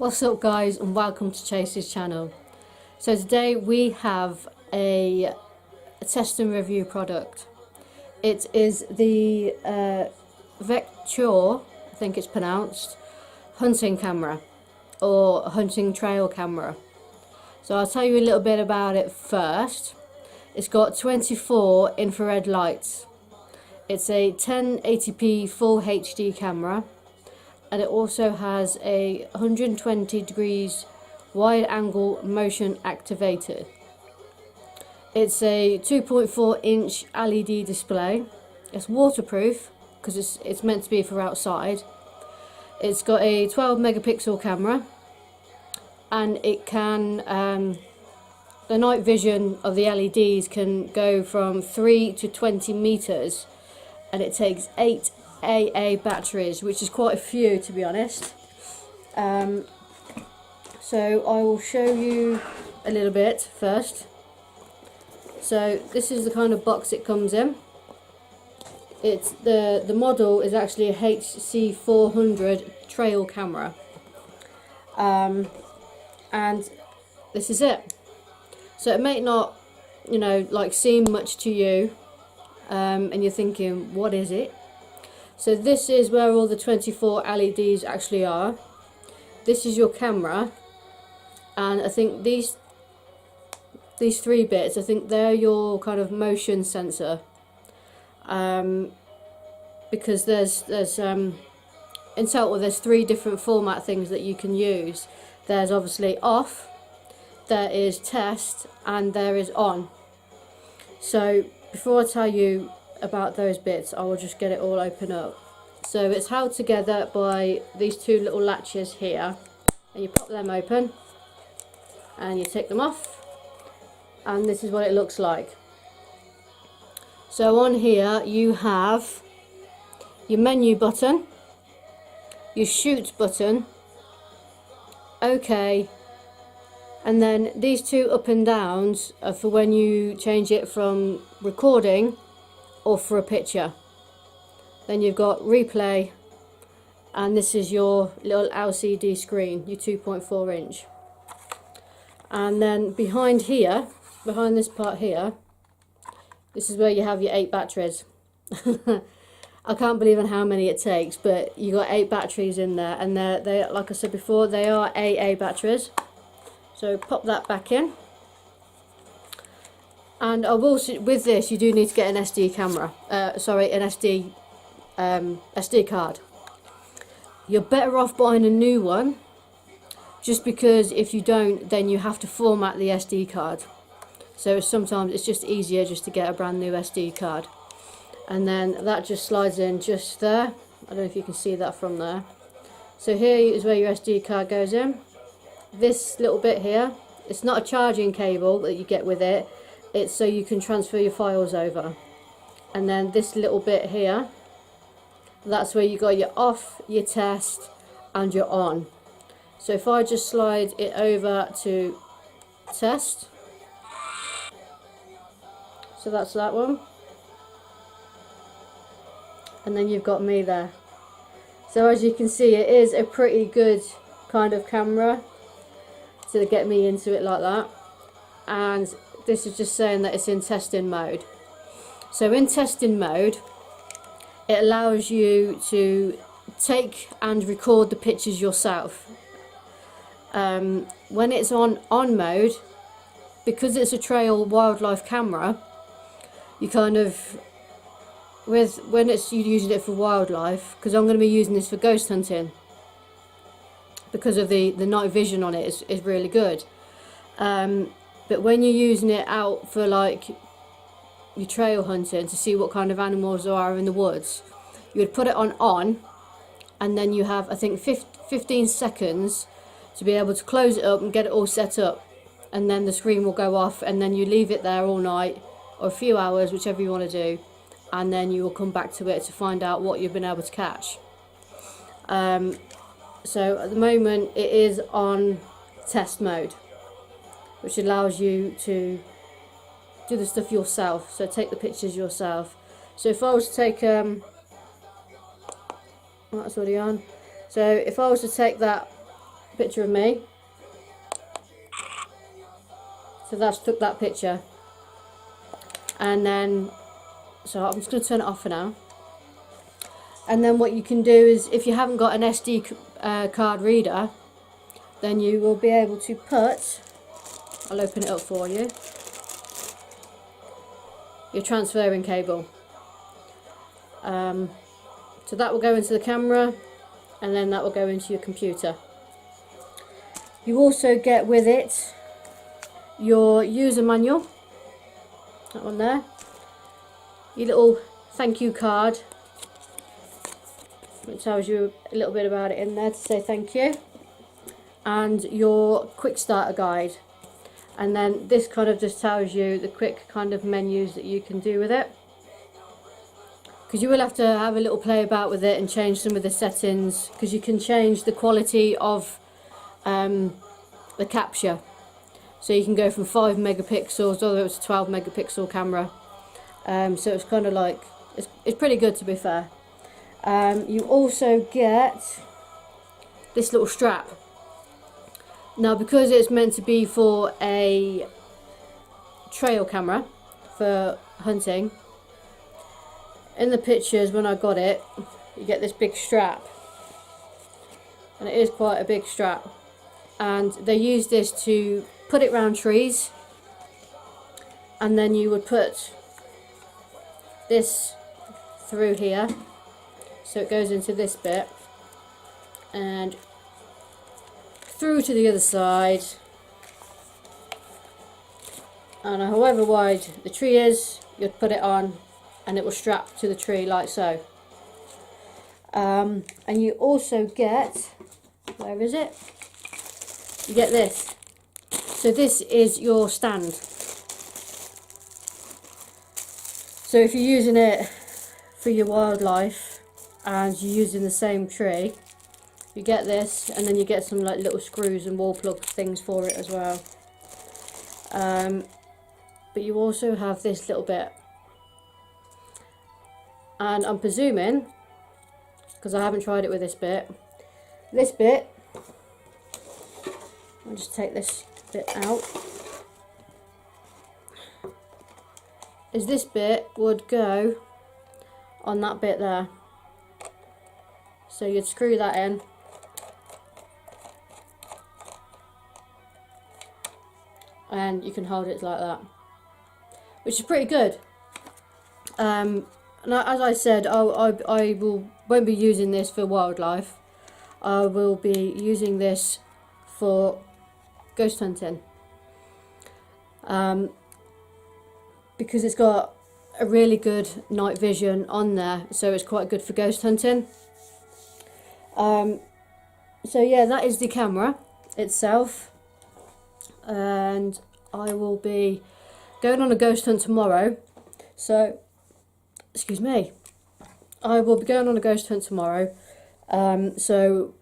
What's up guys, and welcome to Chase's channel. So today we have a test and review product. It is the Victure, I think it's pronounced, hunting camera or hunting trail camera. So I'll tell you a little bit about it first. It's got 24 infrared lights. It's a 1080p full HD camera, and it also has a 120 degrees wide angle motion activated. It's a 2.4 inch LED display. It's waterproof because it's meant to be for outside. It's got a 12 megapixel camera, and it can the night vision of the LEDs can go from 3 to 20 meters, and it takes 8 AA batteries, which is quite a few, to be honest. So I will show you a little bit first. So this is the kind of box it comes in. It's the model is actually a HC400 trail camera, and this is it. So it may not, like seem much to you, and you're thinking, what is it? So this is where all the 24 LEDs actually are. This is your camera, and I think these three bits, I think they're your kind of motion sensor. Because there's in total there's 3 different format things that you can use. There's obviously off, there is test, and there is on. So before I tell you about those bits, I will just get it all open up. So it's held together by these 2 little latches here, and you pop them open and you take them off, and this is what it looks like. So on here you have your menu button, your shoot button, OK, and then these 2 up and downs are for when you change it from recording or for a picture. Then you've got replay, and this is your little LCD screen, your 2.4 inch. And then behind here, behind this part here, this is where you have your 8 batteries. I can't believe in how many it takes, but you got 8 batteries in there, and they, like I said before, they are AA batteries. So pop that back in. And I will say, with this, you do need to get an SD camera. An SD card. You're better off buying a new one, just because if you don't, then you have to format the SD card. So sometimes it's just easier just to get a brand new SD card. And then that just slides in just there. I don't know if you can see that from there. So here is where your SD card goes in. This little bit here, it's not a charging cable that you get with it. It's so you can transfer your files over. And then this little bit here, that's where you got your off, your test, and your on. So if I just slide it over to test, so that's that one, and then you've got me there. So as you can see, it is a pretty good kind of camera to get me into it like that. And this is just saying that it's in testing mode. So in testing mode, it allows you to take and record the pictures yourself. When it's on mode, because it's a trail wildlife camera, you kind of, when you're using it for wildlife, because I'm going to be using this for ghost hunting, because of the night vision on it is really good. But when you're using it out for like your trail hunting to see what kind of animals there are in the woods, you would put it on, and then you have, I think, 15 seconds to be able to close it up and get it all set up, and then the screen will go off, and then you leave it there all night or a few hours, whichever you want to do, and then you will come back to it to find out what you've been able to catch. So at the moment it is on test mode, which allows you to do the stuff yourself, so take the pictures yourself. So if I was to take that's already on. So if I was to take that picture of me. So that's took that picture. And then, so I'm just going to turn it off for now. And then what you can do is, if you haven't got an SD card reader, then you will be able to put, I'll open it up for you, your transferring cable. So that will go into the camera, and then that will go into your computer. You also get with it your user manual, that one there, your little thank you card, which tells you a little bit about it in there to say thank you, and your quick starter guide. And then this kind of just tells you the quick kind of menus that you can do with it, because you will have to have a little play about with it and change some of the settings, because you can change the quality of the capture. So you can go from 5 megapixels all the way up to 12 megapixel camera. So it's kind of like, it's pretty good, to be fair. You also get this little strap. Now, because it's meant to be for a trail camera for hunting, in the pictures when I got it, you get this big strap, and it is quite a big strap, and they use this to put it round trees, and then you would put this through here, so it goes into this bit and through to the other side, and however wide the tree is, you'd put it on and it will strap to the tree like so. And you also get, where is it? You get this. So this is your stand. So if you're using it for your wildlife and you're using the same tree, you get this, and then you get some like little screws and wall plug things for it as well. But you also have this little bit, and I'm presuming, because I haven't tried it with this bit, I'll just take this bit out, is this bit would go on that bit there. So you'd screw that in, and you can hold it like that, which is pretty good. And as I said, I won't be using this for wildlife. I will be using this for ghost hunting, because it's got a really good night vision on there, so it's quite good for ghost hunting. So yeah, that is the camera itself, and I will be going on a ghost hunt tomorrow. So, excuse me, I will be going on a ghost hunt tomorrow. So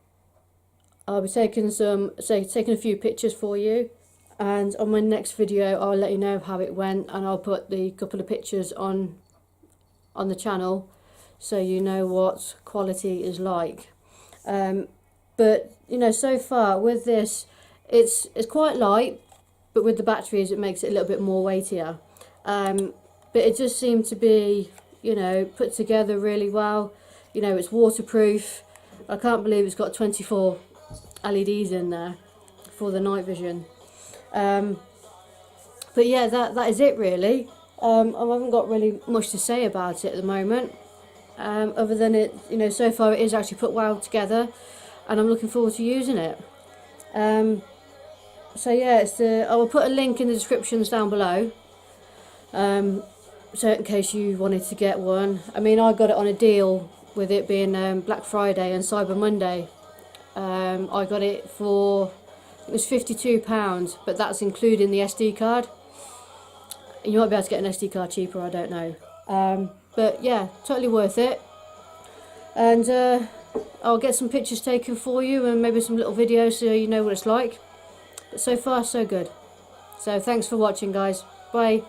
I'll be taking taking a few pictures for you, and on my next video I'll let you know how it went, and I'll put the couple of pictures on the channel so you know what quality is like. But you know, so far with this, it's quite light, but with the batteries it makes it a little bit more weightier. But it just seemed to be, you know, put together really well. You know, it's waterproof. I can't believe it's got 24 LEDs in there for the night vision. But yeah, that is it really. I haven't got really much to say about it at the moment, other than it, you know, so far it is actually put well together, and I'm looking forward to using it. So yeah, I will put a link in the descriptions down below, so in case you wanted to get one. I mean, I got it on a deal with it being Black Friday and Cyber Monday. I got it for, it was £52, but that's including the SD card. You might be able to get an SD card cheaper, I don't know. But yeah, totally worth it. And I'll get some pictures taken for you, and maybe some little videos so you know what it's like. But so far, so good. So thanks for watching, guys. Bye.